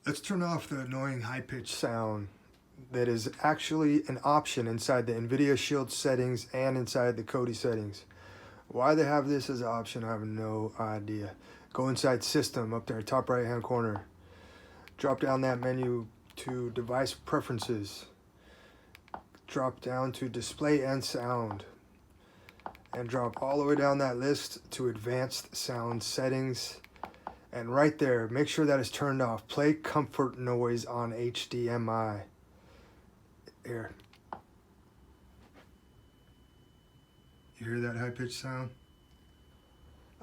Let's turn off the annoying high-pitched sound that is actually an option inside the Nvidia Shield settings and inside the Kodi settings. Why they have this as an option, I have no idea. Go inside System up there, top right-hand corner. Drop down that menu to Device Preferences. Drop down to Display and Sound. And drop all the way down that list to Advanced Sound Settings. And right there, make sure that is turned off. Play comfort noise on HDMI. Here. You hear that high-pitched sound?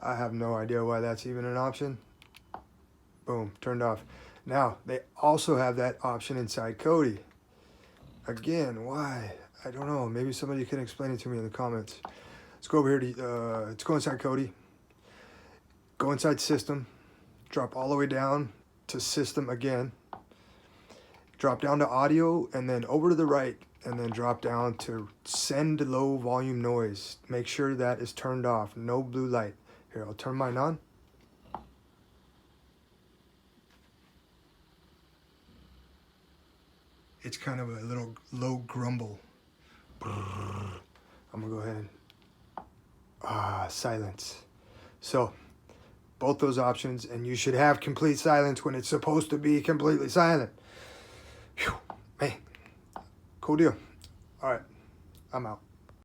I have no idea why that's even an option. Boom, turned off. Now, they also have that option inside Kodi. Again, why? I don't know. Maybe somebody can explain it to me in the comments. Let's go over here to, let's go inside Kodi. Go inside System. Drop all the way down to System again. Drop down to Audio and then over to the right and then drop down to Send Low Volume Noise. Make sure that is turned off. No blue light. Here, I'll turn mine on. It's kind of a little low grumble. I'm gonna go ahead and silence. So both those options, and you should have complete silence when it's supposed to be completely silent. Whew, man, cool deal. All right, I'm out.